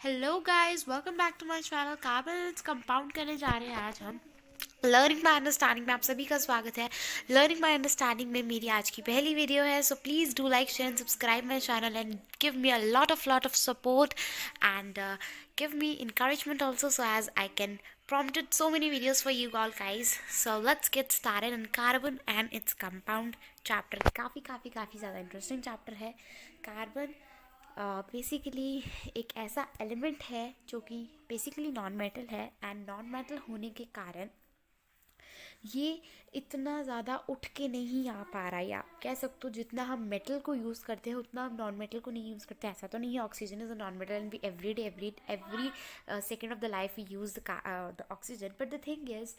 Hello guys, welcome back to my channel. Carbons compound करने जा रहे हैं आज हम। लर्निंग बाय अंडरस्टैंडिंग में आप सभी का स्वागत है। लर्निंग बाय अंडरस्टैंडिंग में मेरी आज की पहली वीडियो है, so please do like share and subscribe my channel and give me a lot of support and give me encouragement also, so as I can prompted so many videos for you all guys. So let's get started in carbon and its compound chapter. काफ़ी ज़्यादा interesting chapter है carbon. Basically एक ऐसा element है जो कि basically non metal है, and non metal होने के कारण ये इतना ज़्यादा उठ के नहीं आ पा रहा है। या आप कह सकते हो जितना हम मेटल को यूज़ करते हैं उतना हम नॉन मेटल को नहीं यूज़ करते। ऐसा तो नहीं है, oxygen is a non metal and we every second of the life we use the oxygen, but the thing is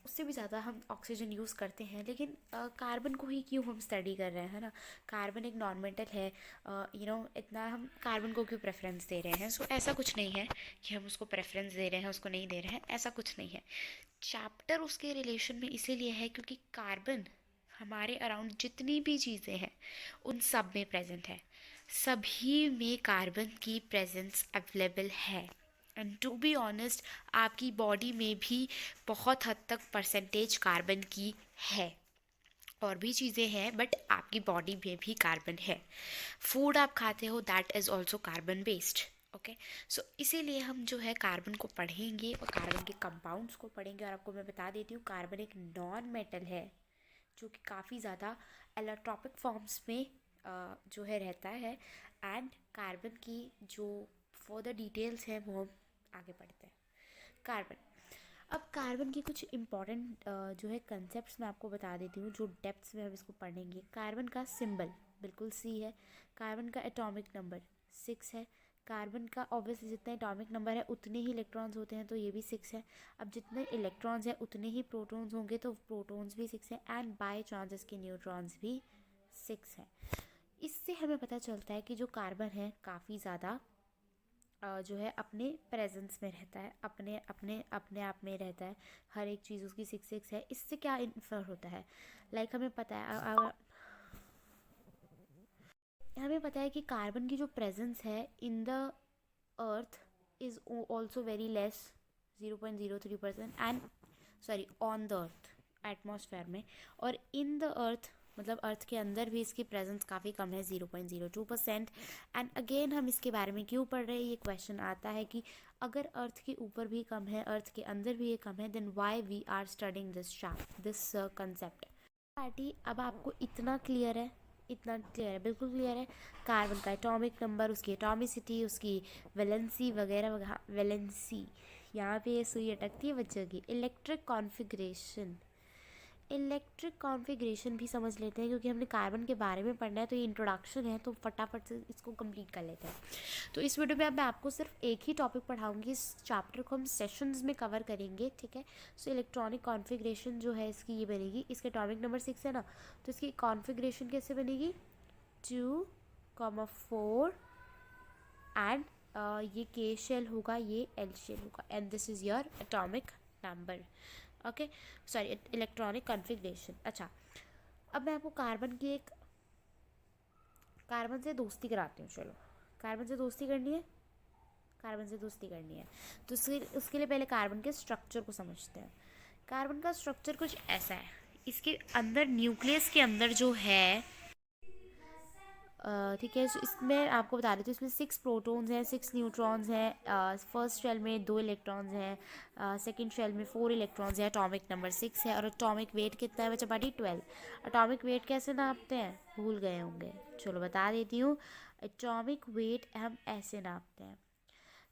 उससे भी ज़्यादा हम ऑक्सीजन यूज़ करते हैं। लेकिन कार्बन को ही क्यों हम स्टडी कर रहे हैं, है ना। कार्बन एक नॉन मेटल है, इतना हम कार्बन को क्यों प्रेफरेंस दे रहे हैं। सो ऐसा कुछ नहीं है कि हम उसको प्रेफरेंस दे रहे हैं उसको नहीं दे रहे हैं, ऐसा कुछ नहीं है। चैप्टर उसके रिलेशन में इसीलिए है क्योंकि कार्बन हमारे अराउंड जितनी भी चीज़ें हैं उन सब में प्रेजेंट है। सभी में कार्बन की प्रेजेंस अवेलेबल है। एंड टू बी ऑनेस्ट, आपकी बॉडी में भी बहुत हद तक परसेंटेज कार्बन की है। और भी चीज़ें हैं बट आपकी बॉडी में भी कार्बन है। फूड आप खाते हो that is also carbon based. Okay, so इसीलिए हम जो है कार्बन को पढ़ेंगे और कार्बन के कंपाउंड्स को पढ़ेंगे। और आपको मैं बता देती हूँ, कार्बन एक नॉन मेटल है जो कि काफ़ी ज़्यादा एलोट्रॉपिक फॉर्म्स में जो है रहता है। एंड कार्बन की जो फर्दर डिटेल्स हैं वो हम आगे पढ़ते हैं। कार्बन, अब कार्बन की कुछ इम्पॉर्टेंट जो है कंसेप्ट्स मैं आपको बता देती हूँ जो डेप्थ्स में हम इसको पढ़ेंगे। कार्बन का सिंबल बिल्कुल सी है। कार्बन का एटॉमिक नंबर 6 है। कार्बन का ऑब्वियसली जितने एटॉमिक नंबर है उतने ही इलेक्ट्रॉन्स होते हैं, तो ये भी 6 है। अब जितने इलेक्ट्रॉन्स हैं उतने ही प्रोटॉन्स होंगे, तो प्रोटॉन्स भी 6 हैं। एंड बाय चांस इसके न्यूट्रॉन्स भी 6 हैं। इससे हमें पता चलता है कि जो कार्बन है काफ़ी ज़्यादा जो है अपने प्रेजेंस में रहता है, अपने अपने अपने आप में रहता है। हर एक चीज़ उसकी 6 6 है। इससे क्या इन्फर होता है, लाइक हमें पता है कि कार्बन की जो प्रेजेंस है in the earth is also very less, 0.03%। And sorry, on the earth atmosphere में, और इन द अर्थ मतलब अर्थ के अंदर भी इसकी प्रेजेंस काफ़ी कम है, 0.02%। एंड अगेन हम इसके बारे में क्यों पढ़ रहे हैं, ये क्वेश्चन आता है कि अगर अर्थ के ऊपर भी कम है, अर्थ के अंदर भी ये कम है, then why we are studying this concept party. अब आपको इतना क्लियर है, इतना क्लियर है, बिल्कुल क्लियर है। कार्बन का एटॉमिक नंबर, उसकी एटॉमिसिटी, उसकी वैलेंसी वगैरह वगैरह। वैलेंसी, यहाँ पे ये सुई अटकती है बच्चों की। इलेक्ट्रिक कॉन्फ़िगरेशन भी समझ लेते हैं क्योंकि हमने कार्बन के बारे में पढ़ना है, तो ये इंट्रोडक्शन है, तो फटाफट से इसको कंप्लीट कर लेते हैं। तो इस वीडियो में अब मैं आपको सिर्फ एक ही टॉपिक पढ़ाऊंगी, इस चैप्टर को हम सेशंस में कवर करेंगे, ठीक है। सो इलेक्ट्रॉनिक कॉन्फ़िगरेशन जो है इसकी ये बनेगी। इसके एटॉमिक नंबर 6 है ना, तो इसकी कॉन्फ़िगरेशन कैसे बनेगी, 2,4 एंड ये के शेल होगा, ये एल शेल होगा, and this is your atomic number. Okay, sorry, electronic configuration. अच्छा, अब मैं आपको कार्बन से दोस्ती कराती हूँ। चलो, कार्बन से दोस्ती करनी है, कार्बन से दोस्ती करनी है, तो उसके लिए पहले कार्बन के स्ट्रक्चर को समझते हैं। कार्बन का स्ट्रक्चर कुछ ऐसा है। इसके अंदर, न्यूक्लियस के अंदर जो है, ठीक है, इसमें आपको बता देती हूँ, इसमें 6 प्रोटॉन्स हैं, 6 न्यूट्रॉन्स हैं। फर्स्ट शेल में 2 इलेक्ट्रॉन्स हैं, सेकंड शेल में 4 इलेक्ट्रॉन्स हैं। एटॉमिक नंबर 6 है, और एटॉमिक वेट कितना है बच्चा पार्टी, 12। एटॉमिक वेट कैसे नापते हैं, भूल गए होंगे, चलो बता देती हूँ। एटॉमिक वेट हम ऐसे नापते हैं,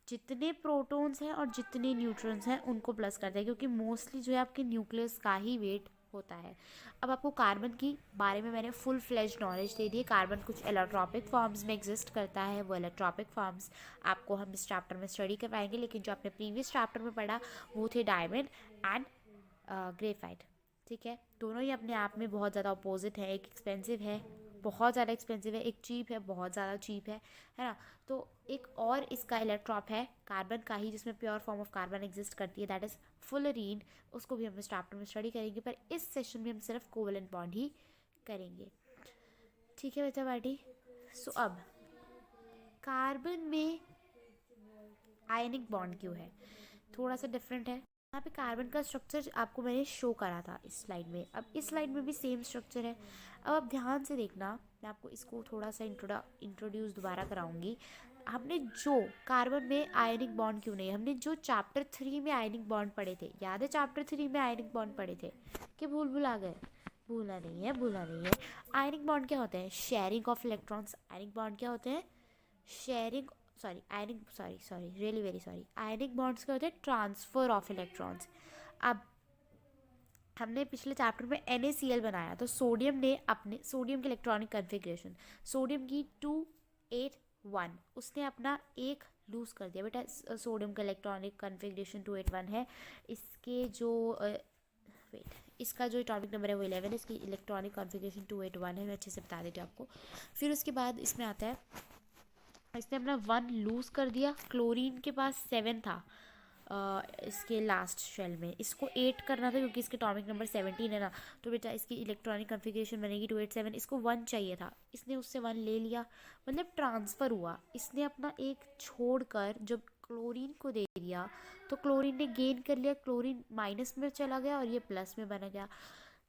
जितने प्रोटॉन्स हैं और जितने न्यूट्रॉन्स हैं उनको प्लस करते हैं, क्योंकि मोस्टली जो है आपके न्यूक्लियस का ही वेट होता है। अब आपको कार्बन की बारे में मैंने फुल फ्लेज नॉलेज दे दी है। कार्बन कुछ एलोट्रॉपिक फॉर्म्स में एग्जिस्ट करता है, वो एलोट्रॉपिक फॉर्म्स आपको हम इस चैप्टर में स्टडी करवाएंगे, लेकिन जो आपने प्रीवियस चैप्टर में पढ़ा वो थे डायमंड एंड ग्रेफाइट, ठीक है। दोनों ही अपने आप में बहुत ज़्यादा अपोजिट है। एक एक्सपेंसिव है, बहुत ज़्यादा एक्सपेंसिव है, एक चीप है, बहुत ज़्यादा चीप है ना। तो एक और इसका इलेक्ट्रॉप है कार्बन का ही, जिसमें pure form of carbon exist करती है, दैट इज़ फुलरीन। उसको भी हम इस चैप्टर में स्टडी करेंगे, पर इस सेशन में हम सिर्फ कोवलेंट बॉन्ड ही करेंगे, ठीक है बच्चा पार्टी। सो अब कार्बन में आयनिक बॉन्ड क्यों है, थोड़ा सा डिफरेंट है। यहाँ पे कार्बन का स्ट्रक्चर आपको मैंने शो करा था इस स्लाइड में, अब इस स्लाइड में भी सेम स्ट्रक्चर है। अब आप ध्यान से देखना, मैं आपको इसको थोड़ा सा इंट्रोड्यूस दोबारा कराऊंगी। हमने जो कार्बन में आयनिक बॉन्ड क्यों नहीं, हमने जो चैप्टर 3 में आयनिक बॉन्ड पढ़े थे, याद है चैप्टर 3 में आयनिक बॉन्ड पढ़े थे कि भूल आ गए? भूला नहीं है, भूला नहीं है। आयनिक बॉन्ड क्या होते हैं? Sharing of electrons. Ionic bond क्या होते हैं? Sharing, sorry really very sorry, आयनिक बॉन्ड्स क्या होते हैं? Transfer of electrons. अब हमने पिछले चैप्टर में NaCl बनाया, तो सोडियम ने अपने सोडियम की इलेक्ट्रॉनिक कन्फिग्रेशन, सोडियम की 281, उसने अपना एक लूज़ कर दिया बेटा। सोडियम का इलेक्ट्रॉनिक कन्फिग्रेशन 281 है। इसके जो वेट, इसका जो एटॉमिक नंबर है वो 11 है, इसकी इलेक्ट्रॉनिक कॉन्फ़िगरेशन 281 है। मैं अच्छे से बता देती हूँ आपको। फिर उसके बाद इसमें आता है, इसने अपना 1 लूज़ कर दिया। क्लोरीन के पास 7 था इसके लास्ट शेल में, इसको 8 करना था क्योंकि इसके एटॉमिक नंबर 17 है ना, तो बेटा इसकी इलेक्ट्रॉनिक कॉन्फ़िगरेशन बनेगी 287। इसको 1 चाहिए था, इसने उससे 1 ले लिया, मतलब ट्रांसफ़र हुआ। इसने अपना एक छोड़कर जब क्लोरीन को दे दिया तो क्लोरीन ने गेन कर लिया, क्लोरीन माइनस में चला गया और ये प्लस में बना गया।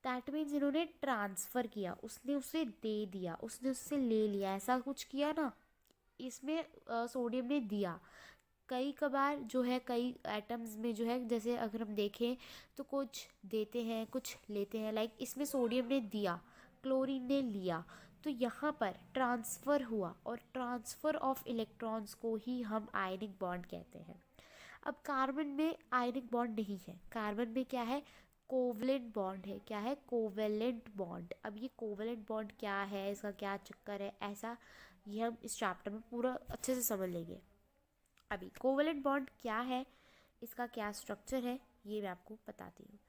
दैट मीन्स इन्होंने ट्रांसफ़र किया, उसने उसे दे दिया, उसने उससे ले लिया, ऐसा कुछ किया ना। इसमें सोडियम ने दिया। कई कबार जो है कई एटम्स में जो है, जैसे अगर हम देखें तो कुछ देते हैं कुछ लेते हैं, लाइक इसमें सोडियम ने दिया, क्लोरीन ने लिया, तो यहाँ पर ट्रांसफ़र हुआ, और ट्रांसफ़र ऑफ इलेक्ट्रॉन्स को ही हम आयनिक बॉन्ड कहते हैं। अब कार्बन में आयनिक बॉन्ड नहीं है, कार्बन में क्या है? कोवलेंट बॉन्ड है। क्या है? Covalent bond. अब ये कोवलेंट बॉन्ड क्या है, इसका क्या चक्कर है, ऐसा ये हम इस चैप्टर में पूरा अच्छे से समझ लेंगे। अभी कोवलेंट बॉन्ड क्या है, इसका क्या स्ट्रक्चर है, ये मैं आपको बताती हूँ।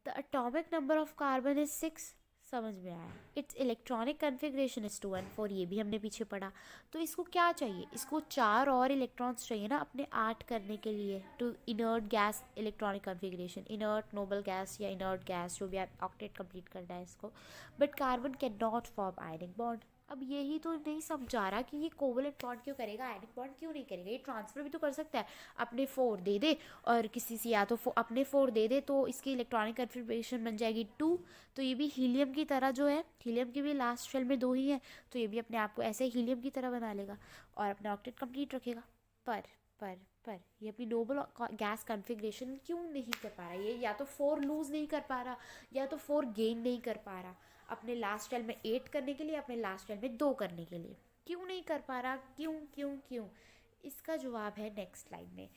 The atomic number of carbon is 6, समझ में आया। इट्स इलेक्ट्रॉनिक कन्फिग्रेशन इज 214, ये भी हमने पीछे पढ़ा। तो इसको क्या चाहिए? इसको 4 और इलेक्ट्रॉन्स चाहिए ना अपने 8 करने के लिए, to inert gas electronic configuration, inert noble gas या इनर्ट गैस, जो भी आप ऑक्टेट कंप्लीट करना है इसको। But carbon can not form ionic bond. अब यही तो नहीं समझा रहा कि ये कोवलेंट बॉन्ड क्यों करेगा, आयनिक बॉन्ड क्यों नहीं करेगा। ये ट्रांसफर भी तो कर सकता है, अपने 4 दे दे और किसी से, या तो अपने 4 दे दे तो इसकी इलेक्ट्रॉनिक कन्फिग्रेशन बन जाएगी 2। तो ये भी हीलियम की तरह जो है, हीलियम की भी लास्ट शेल में 2 ही है, तो ये भी अपने आप को ऐसे हीलियम की तरह बना लेगा और अपना ऑक्टेट कंप्लीट रखेगा। पर ये अपनी नोबल गैस कन्फिग्रेशन क्यों नहीं कर पा रहा? ये या तो 4 लूज़ नहीं कर पा रहा, या तो 4 गेन नहीं कर पा रहा, अपने लास्ट शेल में 8 करने के लिए, अपने लास्ट शेल में 2 करने के लिए। क्यों नहीं कर पा रहा? क्यों क्यों क्यों? इसका जवाब है नेक्स्ट स्लाइड में।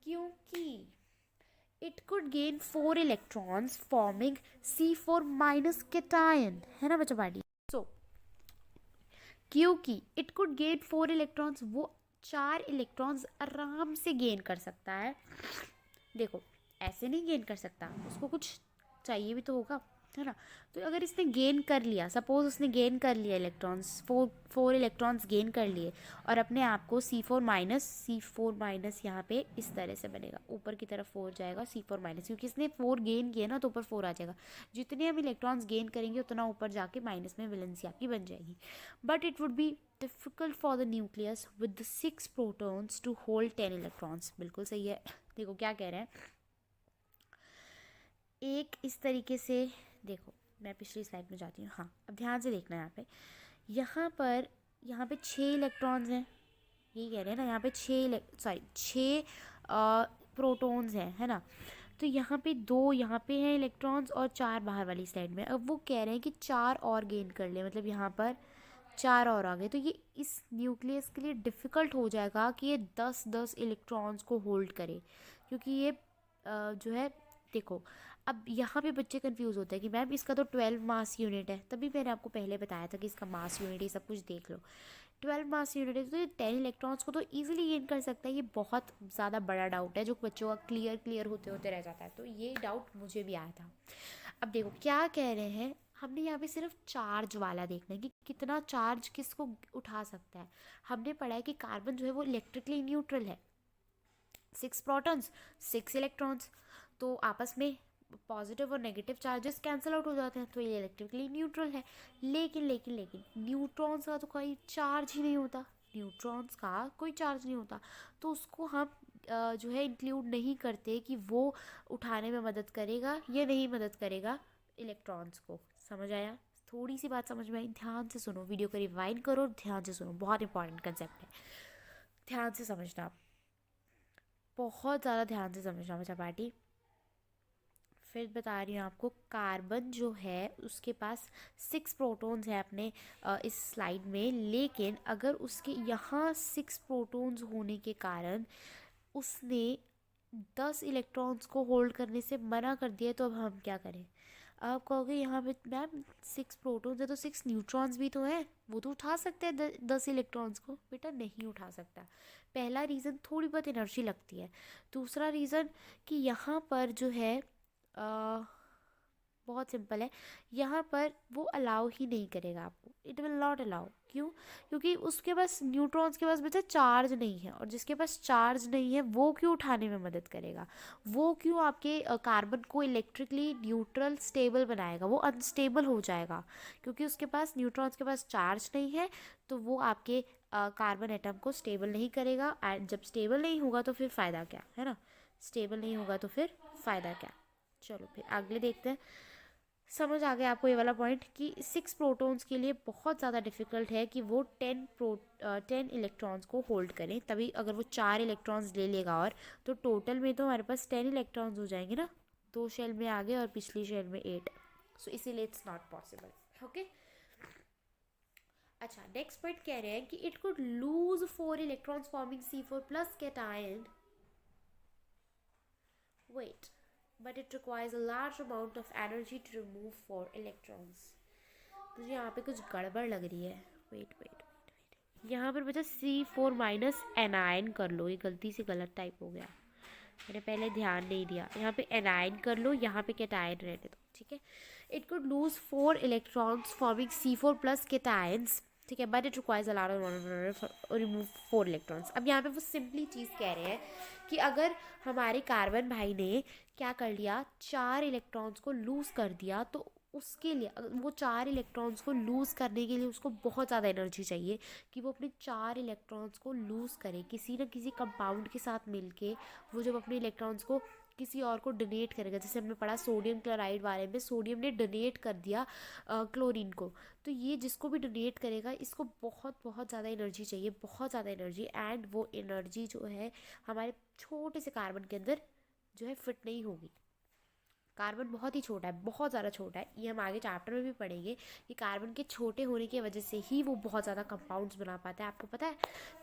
क्योंकि it could gain 4 electrons forming C4 minus cation, है ना बच्चा पार्टी? So क्योंकि it could gain 4 electrons, वो 4 इलेक्ट्रॉन्स आराम से गेन कर सकता है। देखो ऐसे नहीं गेन कर सकता, उसको कुछ चाहिए भी तो होगा, है ना। तो अगर इसने गेन कर लिया, सपोज उसने गेन कर लिया इलेक्ट्रॉन्स, 4 इलेक्ट्रॉन्स गेन कर लिए और अपने आप को C4 माइनस यहाँ पे इस तरह से बनेगा, ऊपर की तरफ 4 जाएगा C4 माइनस, क्योंकि इसने 4 गेन किया ना तो ऊपर 4 आ जाएगा। जितने हम इलेक्ट्रॉन्स गेन करेंगे उतना ऊपर जाके माइनस में वैलेंसी आपकी बन जाएगी। But it would be difficult for the nucleus with the 6 protons to hold 10 electrons. बिल्कुल सही है। देखो क्या कह रहे हैं, एक इस तरीके से, देखो मैं पिछली स्लाइड में जाती हूँ, हाँ अब ध्यान से देखना। यहाँ पे 6 इलेक्ट्रॉन्स हैं, यही कह रहे हैं ना, यहाँ पे 6 प्रोटॉन्स हैं, है ना। तो यहाँ पे 2 यहाँ पे हैं इलेक्ट्रॉन्स और 4 बाहर वाली साइड में। अब वो कह रहे हैं कि 4 और गेन कर ले, मतलब यहाँ पर 4 और आ गए, तो ये इस न्यूक्लियस के लिए डिफ़िकल्ट हो जाएगा कि ये 10 इलेक्ट्रॉन्स को होल्ड करे, क्योंकि ये जो है, देखो अब यहाँ पे बच्चे कंफ्यूज होते हैं कि मैम इसका तो 12 मास यूनिट है, तभी मैंने आपको पहले बताया था कि इसका मास यूनिट, ये सब कुछ देख लो, 12 मास यूनिट है, तो ये 10 इलेक्ट्रॉन्स को तो ईजिली गेन कर सकता है। ये बहुत ज़्यादा बड़ा डाउट है जो बच्चों का क्लियर होते होते रह जाता है, तो ये डाउट मुझे भी आया था। अब देखो क्या कह रहे हैं, हमने यहाँ पे सिर्फ चार्ज वाला देखना है कि कितना चार्ज किसको उठा सकता है। हमने पढ़ा है कि कार्बन जो है वो इलेक्ट्रिकली न्यूट्रल है, 6 प्रोटॉन्स 6 इलेक्ट्रॉन्स, तो आपस में पॉजिटिव और नेगेटिव चार्जेस कैंसिल आउट हो जाते हैं, तो ये इलेक्ट्रिकली न्यूट्रल है। लेकिन न्यूट्रॉन्स का तो कोई चार्ज ही नहीं होता, न्यूट्रॉन्स का कोई चार्ज नहीं होता, तो उसको हम जो है इंक्लूड नहीं करते कि वो उठाने में मदद करेगा या नहीं मदद करेगा इलेक्ट्रॉन्स को। समझ आया? थोड़ी सी बात समझ में आई? ध्यान से सुनो, वीडियो को रिवाइंड करो और ध्यान से सुनो, बहुत इंपॉर्टेंट कंसेप्ट है, ध्यान से समझना, बहुत ज़्यादा ध्यान से समझना बच्चा पार्टी। फिर बता रही हूँ आपको, कार्बन जो है उसके पास 6 प्रोटॉन्स हैं अपने इस स्लाइड में, लेकिन अगर उसके यहाँ 6 प्रोटॉन्स होने के कारण उसने 10 इलेक्ट्रॉन्स को होल्ड करने से मना कर दिया, तो अब हम क्या करें? आप कहोगे यहाँ पे मैम 6 प्रोटॉन्स है तो 6 न्यूट्रॉन्स भी तो हैं, वो तो उठा सकते हैं 10 इलेक्ट्रॉन्स को। बेटा नहीं उठा सकता। पहला रीज़न, थोड़ी बहुत एनर्जी लगती है। दूसरा रीज़न कि यहाँ पर जो है बहुत सिंपल है, यहाँ पर वो अलाउ ही नहीं करेगा आपको, इट विल नॉट अलाउ। क्यों? क्योंकि उसके पास न्यूट्रॉन्स के पास बच्चा चार्ज नहीं है, और जिसके पास चार्ज नहीं है वो क्यों उठाने में मदद करेगा? वो क्यों आपके कार्बन को इलेक्ट्रिकली न्यूट्रल स्टेबल बनाएगा? वो अनस्टेबल हो जाएगा, क्योंकि उसके पास न्यूट्रॉन्स के पास चार्ज नहीं है, तो वो आपके कार्बन एटम को स्टेबल नहीं करेगा। एंड जब स्टेबल नहीं होगा तो फिर फ़ायदा क्या है ना? स्टेबल नहीं होगा तो फिर फ़ायदा क्या? चलो फिर अगले देखते हैं। समझ आ गया आपको ये वाला पॉइंट कि 6 प्रोटॉन्स के लिए बहुत ज़्यादा डिफ़िकल्ट है कि वो 10 इलेक्ट्रॉन्स को होल्ड करें। तभी अगर वो 4 इलेक्ट्रॉन्स ले लेगा, और तो टोटल में तो हमारे पास 10 इलेक्ट्रॉन्स हो जाएंगे ना, 2 शेल में आगे और पिछली शेल में 8। सो इसीलिए इट्स नॉट पॉसिबल। ओके, अच्छा नेक्स्ट पॉइंट कह रहे हैं कि it could lose 4 electrons forming C4+ cation. Wait, but it requires a large amount of energy to remove 4 electrons. मुझे यहाँ पे कुछ गड़बड़ लग रही है। वेट वेट वेट वेट, यहाँ पर बचा C4- एनायन कर लो। ये गलती से गलत टाइप हो गया, मैंने पहले ध्यान नहीं दिया। यहाँ पे एनायन कर लो, यहाँ पे कैटायन रहने दो, ठीक है। It could lose 4 electrons forming C4+ cations, ठीक है, but it requires a lot of remove 4 electrons. अब यहाँ पे वो सिंपली चीज़ कह रहे हैं कि अगर हमारे कार्बन भाई ने क्या कर लिया, 4 इलेक्ट्रॉन्स को लूज़ कर दिया, तो उसके लिए वो 4 इलेक्ट्रॉन्स को लूज़ करने के लिए उसको बहुत ज़्यादा एनर्जी चाहिए कि वो अपने 4 इलेक्ट्रॉन्स को लूज़ करे किसी न किसी कंपाउंड के साथ मिलके। वो जब अपने इलेक्ट्रॉन्स को किसी और को डोनेट करेगा, जैसे हमने पढ़ा सोडियम क्लोराइड बारे में, सोडियम ने डोनेट कर दिया क्लोरीन को, तो ये जिसको भी डोनेट करेगा इसको बहुत बहुत ज़्यादा एनर्जी चाहिए, बहुत ज़्यादा एनर्जी। एंड वो एनर्जी जो है हमारे छोटे से कार्बन के अंदर जो है फिट नहीं होगी। कार्बन बहुत ही छोटा है, बहुत ज़्यादा छोटा है। ये हम आगे चैप्टर में भी पढ़ेंगे कि कार्बन के छोटे होने की वजह से ही वो बहुत ज़्यादा कंपाउंड्स बना पाता है। आपको पता है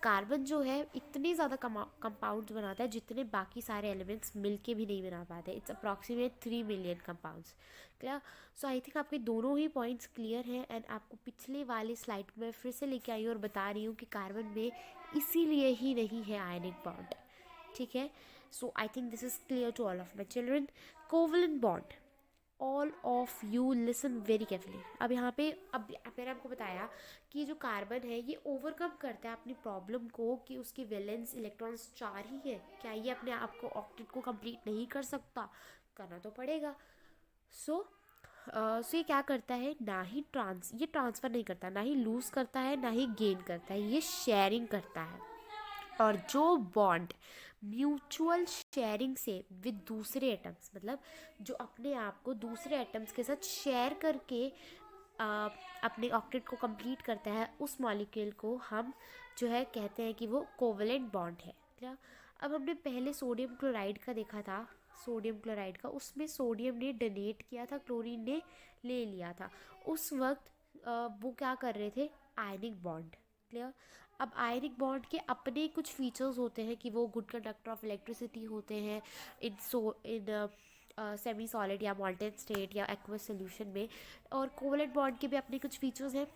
कार्बन जो है इतने ज़्यादा कंपाउंड्स बनाता है जितने बाकी सारे एलिमेंट्स मिलके भी नहीं बना पाते। It's approximate 3 million compounds. Clear? So I think आपके दोनों ही पॉइंट्स क्लियर हैं। एंड आपको पिछले वाले स्लाइड में फिर से लेके आई हूँ और बता रही हूँ कि कार्बन में इसीलिए ही नहीं है आयनिक बॉन्ड, ठीक है। So I think this is clear to all of my children. Covalent bond, all of you listen very carefully. अब यहाँ पे अब मैंने आपको बताया कि जो कार्बन है ये ओवरकम करता है अपनी प्रॉब्लम को कि उसकी वैलेंस इलेक्ट्रॉन्स 4 ही है। क्या ये अपने आप को ऑक्टेट को कंप्लीट नहीं कर सकता? करना तो पड़ेगा। सो ये क्या करता है, ना ही ये ट्रांसफ़र नहीं करता, ना ही लूज़ करता है, ना ही गेन करता है, ये शेयरिंग करता है। और जो बॉन्ड म्यूचुअल शेयरिंग से विद दूसरे एटम्स, मतलब जो अपने आप को दूसरे एटम्स के साथ शेयर करके अपने ऑक्टेट को कंप्लीट करता है, उस मॉलिक्यूल को हम जो है कहते हैं कि वो कोवलेंट बॉन्ड है। क्या? अब हमने पहले सोडियम क्लोराइड का देखा था, सोडियम क्लोराइड का, उसमें सोडियम ने डोनेट किया था, क्लोरीन ने ले लिया था। उस वक्त वो क्या कर रहे थे, आयनिक बॉन्ड। क्लियर? अब आयनिक बॉन्ड के अपने कुछ फीचर्स होते हैं कि वो गुड कंडक्टर ऑफ इलेक्ट्रिसिटी होते हैं इन सेमी सॉलिड या मॉल्टेन स्टेट या एक्वस सोल्यूशन में। और कोवलेंट बॉन्ड के भी अपने कुछ फीचर्स हैं,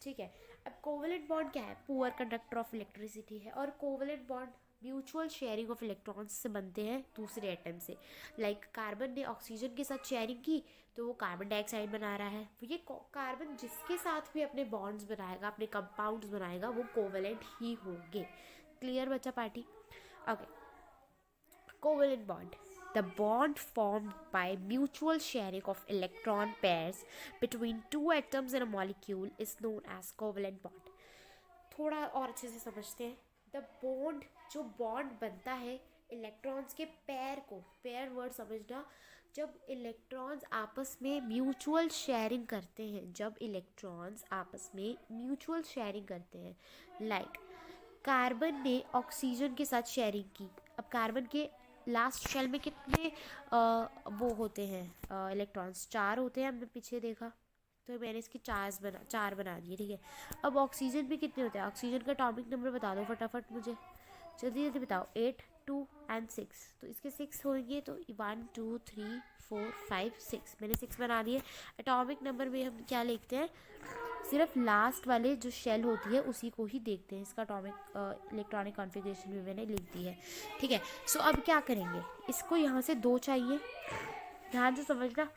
ठीक है। अब कोवलेंट बॉन्ड क्या है, पुअर कंडक्टर ऑफ इलेक्ट्रिसिटी है। और covalent bond mutual sharing of electrons से बनते हैं दूसरे एटम से। लाइक कार्बन ने ऑक्सीजन के साथ शेयरिंग की तो वो कार्बन डाइऑक्साइड बना रहा है। तो ये कार्बन जिसके साथ भी अपने बॉन्ड्स बनाएगा, अपने कंपाउंड्स बनाएगा, वो कोवलेंट ही होंगे। क्लियर बच्चा party? Okay, covalent bond, the bond formed by mutual sharing of electron pairs between two atoms in a molecule is known as covalent bond. थोड़ा और अच्छे से समझते हैं। द बॉन्ड, जो बॉन्ड बनता है इलेक्ट्रॉन्स के पेयर वर्ड समझना, जब इलेक्ट्रॉन्स आपस में म्यूचुअल शेयरिंग करते हैं, जब इलेक्ट्रॉन्स आपस में म्यूचुअल शेयरिंग करते हैं, लाइक कार्बन ने ऑक्सीजन के साथ शेयरिंग की। अब कार्बन के लास्ट शेल में कितने वो होते हैं इलेक्ट्रॉन्स? 4 होते हैं, हमने पीछे देखा, तो मैंने इसकी 4 बना दिए, ठीक है। अब ऑक्सीजन भी कितने होते हैं? ऑक्सीजन का एटॉमिक नंबर बता दो फटाफट मुझे, जल्दी जल्दी बताओ। 8, 2 एंड 6, तो इसके 6 होंगे, तो 1 2 3 4 5 6, मैंने 6 बना दिए। एटॉमिक नंबर में हम क्या लिखते हैं? सिर्फ लास्ट वाले जो शेल होती है उसी को ही देखते हैं। इसका एटॉमिक इलेक्ट्रॉनिक कॉन्फ़िगरेशन भी मैंने लिख दी है, ठीक है। सो अब क्या करेंगे, इसको यहाँ से 2 चाहिए, ध्यान से समझना।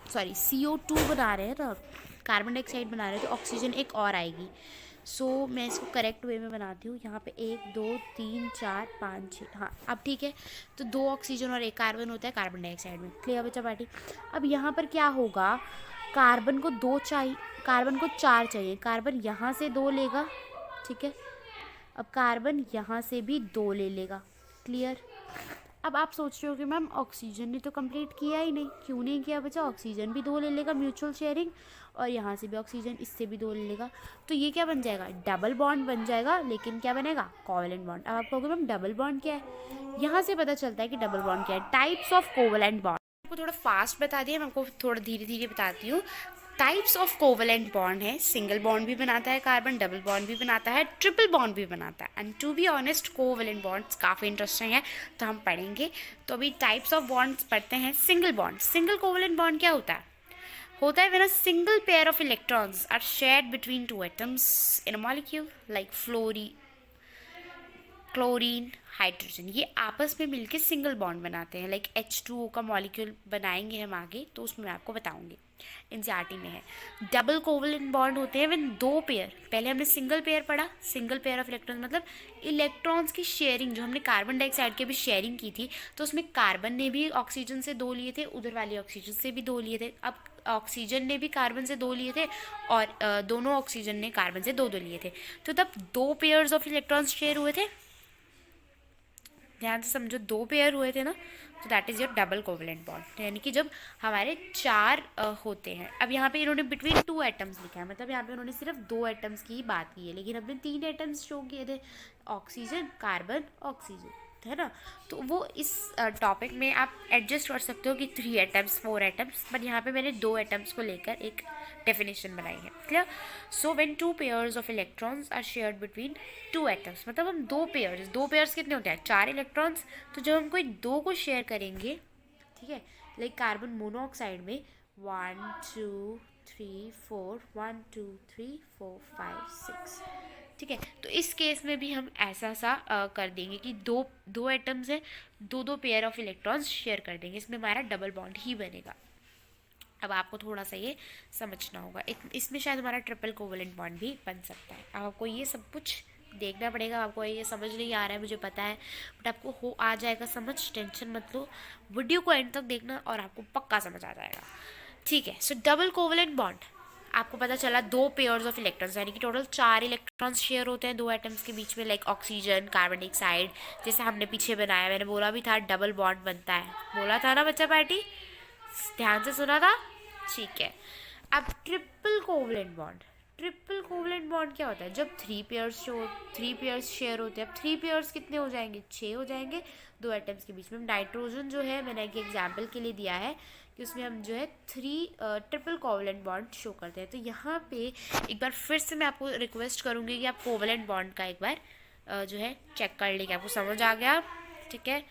सॉरी, CO2 बना रहे हैं ना, कार्बन डाइऑक्साइड बना रहे हैं, तो ऑक्सीजन एक और आएगी। सो मैं इसको करेक्ट वे में बनाती हूँ। यहाँ पे 1 2 3 4 5 6, हाँ अब ठीक है। तो 2 ऑक्सीजन और 1 कार्बन होता है कार्बन डाइऑक्साइड में। क्लियर बच्चा पार्टी? अब यहाँ पर क्या होगा, कार्बन को 2 चाहिए, कार्बन को 4 चाहिए, कार्बन यहाँ से 2 लेगा, ठीक है। अब कार्बन यहाँ से भी 2 ले लेगा। क्लियर? अब आप सोच रहे हो कि मैम ऑक्सीजन ने तो कंप्लीट किया ही नहीं। क्यों नहीं किया बच्चा? ऑक्सीजन भी 2 ले लेगा म्यूचुअल शेयरिंग, और यहाँ से भी ऑक्सीजन इससे भी 2 ले लेगा, तो ये क्या बन जाएगा? डबल बॉन्ड बन जाएगा। लेकिन क्या बनेगा? Covalent bond. अब आप कहोगे मैम डबल बॉन्ड क्या है? यहाँ से पता चलता है कि डबल बॉन्ड क्या है। टाइप्स ऑफ कोवैलेंट बॉन्ड, आपको थोड़ा फास्ट बता दिया, मैं आपको थोड़ा धीरे धीरे बताती हूँ। टाइप्स ऑफ कोवैलेंट बॉन्ड है, सिंगल बॉन्ड भी बनाता है कार्बन, डबल बॉन्ड भी बनाता है, ट्रिपल बॉन्ड भी बनाता है। And to be honest covalent bonds काफ़ी इंटरेस्टिंग है, तो हम पढ़ेंगे। तो अभी टाइप्स ऑफ बॉन्ड्स पढ़ते हैं। Single bond, single covalent bond क्या होता है? होता है when a single pair of electrons are shared between two atoms in a molecule like chlorine, hydrogen, ये आपस में मिलके सिंगल बॉन्ड बनाते हैं। लाइक H2O का मॉलिक्यूल बनाएंगे हम आगे, तो उसमें मैं आपको बताऊंगी, एनसीईआरटी में है। डबल कोवैलेंट बॉन्ड होते हैं व्हेन 2 पेयर, पहले हमने सिंगल पेयर पढ़ा, सिंगल पेयर ऑफ इलेक्ट्रॉन्स मतलब इलेक्ट्रॉन्स की शेयरिंग, जो हमने कार्बन डाइऑक्साइड की भी शेयरिंग की थी, तो उसमें कार्बन ने भी ऑक्सीजन से 2 लिए थे, उधर वाली ऑक्सीजन से भी 2 लिए थे। अब ऑक्सीजन ने भी कार्बन से 2 लिए थे, और दोनों ऑक्सीजन ने कार्बन से 2 लिए थे, तो तब 2 पेयर्स ऑफ इलेक्ट्रॉन्स शेयर हुए थे। ध्यान से समझो, 2 पेयर हुए थे ना, तो that is your double covalent bond. यानी कि जब हमारे 4 होते हैं। अब यहाँ पे इन्होंने बिटवीन 2 एटम्स लिखा है, मतलब यहाँ पे उन्होंने सिर्फ 2 एटम्स की ही बात की है, लेकिन हमने 3 एटम्स शो किए थे, ऑक्सीजन, कार्बन, ऑक्सीजन, है ना। तो वो इस टॉपिक में आप एडजस्ट कर सकते हो कि 3 एटम्स 4 एटम्स, बट यहाँ पे मैंने 2 एटम्स को लेकर एक डेफिनेशन बनाई है। Clear? So when 2 pairs of electrons are shared between 2 atoms, मतलब हम 2 पेयर्स कितने होते हैं? 4 इलेक्ट्रॉन्स। तो जब हम कोई 2 को शेयर करेंगे, ठीक है, लाइक कार्बन मोनोऑक्साइड में 1 2 3 4 1 2 3 4 5 6, ठीक है। तो इस केस में भी हम ऐसा कर देंगे कि दो एटम्स है, 2 पेयर ऑफ इलेक्ट्रॉन्स शेयर कर देंगे, इसमें हमारा डबल बॉन्ड ही बनेगा। अब आपको थोड़ा सा ये समझना होगा, इसमें शायद हमारा ट्रिपल कोवैलेंट बॉन्ड भी बन सकता है। अब आपको ये सब कुछ देखना पड़ेगा, आपको ये समझ नहीं आ रहा है मुझे पता है, बट आपको आ जाएगा समझ, टेंशन मत लो। वीडियो को एंड तक देखना और आपको पक्का समझ आ जाएगा, ठीक है। सो डबल कोवैलेंट बॉन्ड, आपको पता चला 2 पेयर्स ऑफ इलेक्ट्रॉन्स, यानी कि टोटल 4 इलेक्ट्रॉन्स शेयर होते हैं 2 एटम्स के बीच में, लाइक ऑक्सीजन, कार्बन डाइऑक्साइड, जैसे हमने पीछे बनाया, मैंने बोला भी था डबल बॉन्ड बनता है, बोला था ना बच्चा पार्टी, ध्यान से सुना था, ठीक है। अब triple covalent bond, triple covalent bond क्या होता है? जब 3 पेयर्स शेयर होते हैं। अब 3 पेयर्स कितने हो जाएंगे? 6 हो जाएंगे 2 एटम्स के बीच में। नाइट्रोजन जो है मैंने एक एग्जाम्पल के लिए दिया है कि उसमें हम जो है 3 ट्रिपल कोवैलेंट बॉन्ड शो करते हैं। तो यहाँ पे एक बार फिर से मैं आपको रिक्वेस्ट करूँगी कि आप कोवैलेंट बॉन्ड का एक बार जो है चेक कर लेंगे, आपको समझ आ गया, ठीक है।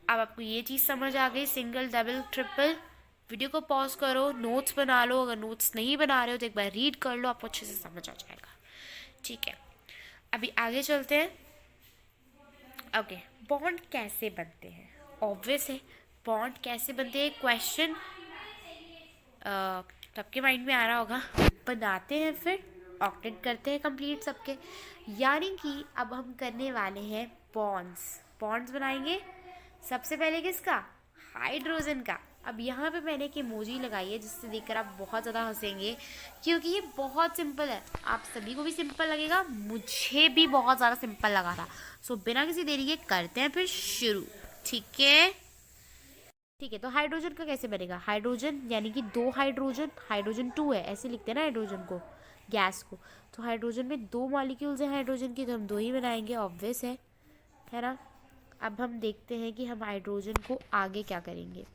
अब आपको ये चीज़ समझ आ गई, सिंगल, डबल, ट्रिपल। वीडियो को पॉज करो, नोट्स बना लो, अगर नोट्स नहीं बना रहे हो तो एक बार रीड कर लो, आपको अच्छे से समझ आ जाएगा, ठीक है। अभी आगे चलते हैं। ओके, बॉन्ड कैसे बनते हैं? ऑब्वियस है, बॉन्ड कैसे बनते हैं, क्वेश्चन सबके माइंड में आ रहा होगा। बनाते हैं, फिर ऑक्टेट करते हैं कंप्लीट सबके, यानी कि अब हम करने वाले हैं बॉन्ड्स बनाएंगे। सबसे पहले किसका? हाइड्रोजन का। अब यहाँ पे मैंने एक इमोजी लगाई है जिससे देखकर आप बहुत ज़्यादा हंसेंगे, क्योंकि ये बहुत सिंपल है। आप सभी को भी सिंपल लगेगा, मुझे भी बहुत ज़्यादा सिंपल लगा था। सो बिना किसी देरी के करते हैं फिर शुरू। ठीक है, ठीक है। तो हाइड्रोजन का कैसे बनेगा? हाइड्रोजन यानी कि दो हाइड्रोजन, हाइड्रोजन 2 है, ऐसे लिखते हैं ना हाइड्रोजन को, गैस को। तो हाइड्रोजन में दो मॉलिक्यूल्स हैं हाइड्रोजन की, तो हम दो ही बनाएंगे, ऑब्वियस है ना। अब हम देखते हैं कि हम हाइड्रोजन को आगे क्या करेंगे।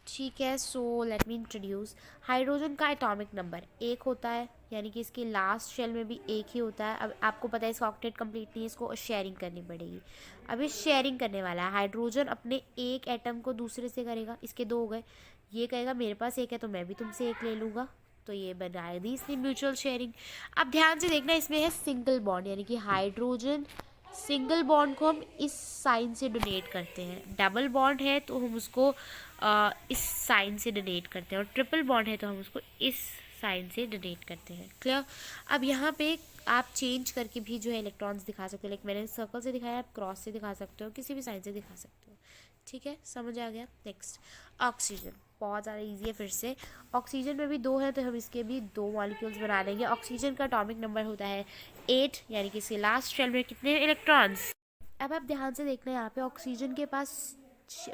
ठीक है, so let me introduce. Hydrogen का एटॉमिक नंबर 1 होता है, यानी कि इसके लास्ट शेल में भी 1 ही होता है। अब आपको पता है इसका ऑक्टेट कंप्लीट नहीं है, इसको शेयरिंग करनी पड़ेगी। अब ये शेयरिंग करने वाला है। हाइड्रोजन अपने एक एटम को दूसरे से करेगा, इसके 2 हो गए। ये कहेगा मेरे पास 1 है तो मैं भी तुमसे 1 ले लूँगा, तो ये बनाए दी इसने म्यूचुअल शेयरिंग। अब ध्यान से देखना, इसमें है सिंगल बॉन्ड, यानी कि हाइड्रोजन सिंगल बॉन्ड को हम इस साइन से डोनेट करते हैं। डबल बॉन्ड है तो हम उसको इस साइन से डोनेट करते हैं, और ट्रिपल बॉन्ड है तो हम उसको इस साइन से डोनेट करते हैं। क्लियर? अब यहाँ पे आप चेंज करके भी जो है इलेक्ट्रॉन्स दिखा सकते हो, लाइक मैंने सर्कल से दिखाया, आप क्रॉस से दिखा सकते हो, किसी भी साइन से दिखा सकते हो। ठीक है, समझ आ गया। नेक्स्ट, ऑक्सीजन बहुत ज़्यादा ईजी है। फिर से ऑक्सीजन में भी 2 है तो हम इसके भी 2 मॉलिक्यूल्स बना देंगे। ऑक्सीजन का एटॉमिक नंबर होता है 8, यानी कि इसके लास्ट शेल में कितने इलेक्ट्रॉन्स। अब आप ध्यान से देखना, यहाँ पे ऑक्सीजन के पास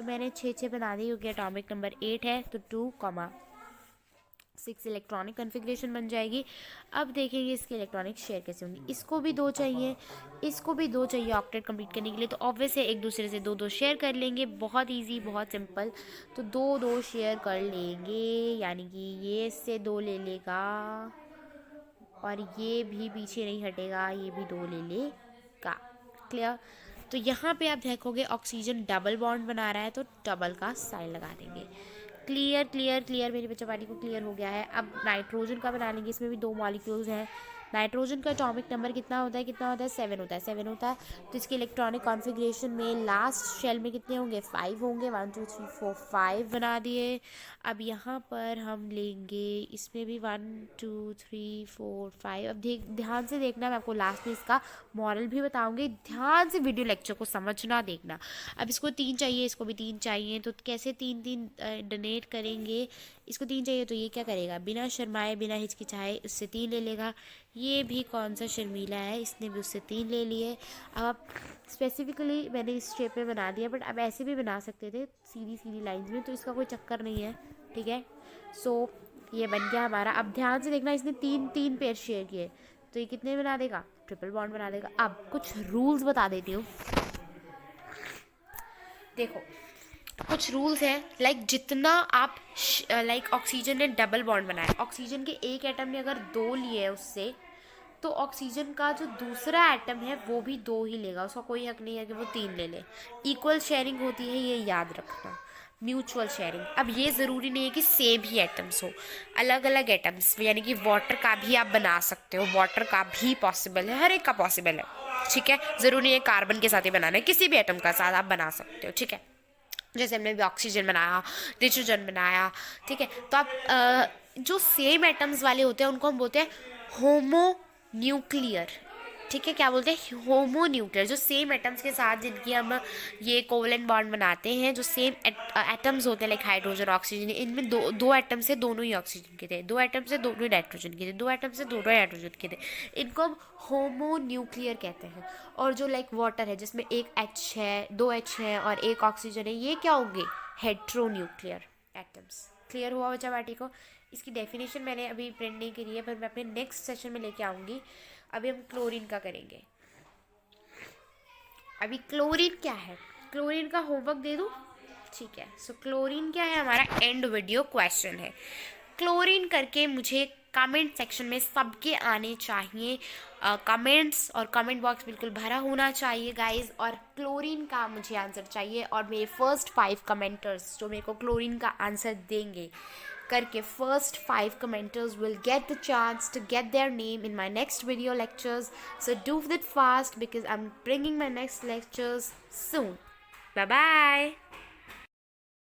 मैंने 6 बना दी, क्योंकि एटॉमिक नंबर 8 है, तो 2,6 इलेक्ट्रॉनिक कन्फिग्रेशन बन जाएगी। अब देखेंगे इसके इलेक्ट्रॉनिक शेयर कैसे होंगे। इसको भी 2 चाहिए, इसको भी 2 चाहिए ऑक्टेट कंप्लीट करने के लिए, तो ऑब्वियस है एक दूसरे से 2 शेयर कर लेंगे। बहुत इजी, बहुत सिंपल। तो 2 शेयर कर लेंगे, यानी कि ये इससे 2 ले लेगा, और ये भी पीछे नहीं हटेगा, ये भी 2 ले लेगा। क्लियर? तो यहाँ पे आप देखोगे ऑक्सीजन डबल बॉन्ड बना रहा है, तो डबल का साइन लगा देंगे। क्लियर क्लियर क्लियर, मेरी बच्चा पार्टी को क्लियर हो गया है। अब नाइट्रोजन का बना लेंगे, इसमें भी 2 मॉलिक्यूल्स हैं। नाइट्रोजन का एटॉमिक नंबर कितना होता है? 7 होता है, 7 होता है। तो इसके इलेक्ट्रॉनिक कॉन्फ़िगरेशन में लास्ट शेल में कितने होंगे? 5 होंगे। 1 2 3 4 5 बना दिए। अब यहाँ पर हम लेंगे, इसमें भी 1 2 3 4 5। अब ध्यान से देखना, मैं आपको लास्ट में इसका मॉरल भी बताऊंगी। ध्यान से वीडियो लेक्चर को समझना, देखना। अब इसको 3 चाहिए, इसको भी 3 चाहिए, तो कैसे 3 डोनेट करेंगे? इसको 3 चाहिए तो ये क्या करेगा? बिना शर्माए, बिना हिचकिचाए उससे 3 ले लेगा। ये भी कौन सा शर्मीला है, इसने भी उससे 3 ले लिए। अब आप स्पेसिफिकली मैंने इस शेप में बना दिया, बट अब ऐसे भी बना सकते थे सीधी सीधी लाइंस में, तो इसका कोई चक्कर नहीं है। ठीक है, सो ये बन गया हमारा। अब ध्यान से देखना, इसने 3 पेयर शेयर किए, तो ये कितने बना देगा? ट्रिपल बॉन्ड बना देगा। अब कुछ रूल्स बता देती हूँ, देखो कुछ रूल्स हैं। लाइक जितना आप लाइक ऑक्सीजन ने डबल बॉन्ड बनाया, ऑक्सीजन के एक एटम ने अगर 2 लिए है उससे, तो ऑक्सीजन का जो दूसरा एटम है वो भी 2 ही लेगा, उसका कोई हक नहीं है कि वो 3 ले ले। इक्वल शेयरिंग होती है, ये याद रखना, म्यूचुअल शेयरिंग। अब ये ज़रूरी नहीं है कि सेम ही एटम्स हो, अलग अलग एटम्स, यानी कि वाटर का भी आप बना सकते हो, वाटर का भी पॉसिबल है, हर एक का पॉसिबल है। ठीक है, ज़रूरी नहीं है कार्बन के साथ ही बनाना है, किसी भी एटम का साथ आप बना सकते हो। ठीक है, जैसे हमने भी ऑक्सीजन बनाया, नाइट्रोजन बनाया। ठीक है, तो आप जो सेम एटम्स वाले होते हैं उनको हम बोलते हैं होमो न्यूक्लियर। ठीक है, क्या बोलते हैं? Homo nuclear. जो सेम एटम्स के साथ जिनकी हम ये कोवलेंट बॉन्ड बनाते हैं, जो सेम एटम्स होते हैं, लाइक हाइड्रोजन ऑक्सीजन, इनमें दो एटम से दोनों ही ऑक्सीजन के थे, 2 एटम से दोनों ही नाइट्रोजन के थे, 2 एटम से दोनों ही हाइड्रोजन के थे। इनको हम होमो न्यूक्लियर कहते हैं। और जो लाइक वाटर है जिसमें एक H है, 2 H है और 1 ऑक्सीजन है, ये क्या होंगे? Hetero nuclear atoms. क्लियर हुआ बच्चा पार्टी को? इसकी डेफिनेशन मैंने अभी प्रिंट नहीं करी है, पर मैं अपने नेक्स्ट सेशन में लेके आऊँगी। अभी हम क्लोरीन का करेंगे। अभी क्लोरीन क्या है, क्लोरीन का होमवर्क दे दूँ? ठीक है, सो क्लोरीन क्या है, हमारा एंड वीडियो क्वेश्चन है। क्लोरीन करके मुझे कमेंट सेक्शन में सबके आने चाहिए कमेंट्स, और कमेंट बॉक्स बिल्कुल भरा होना चाहिए गाइस। और क्लोरीन का मुझे आंसर चाहिए, और मेरे फर्स्ट 5 कमेंटर्स जो मेरे को क्लोरीन का आंसर देंगे करके, first 5 commenters will get the chance to get their name in my next video lectures. So do it fast because I'm bringing my next lectures soon. Bye bye.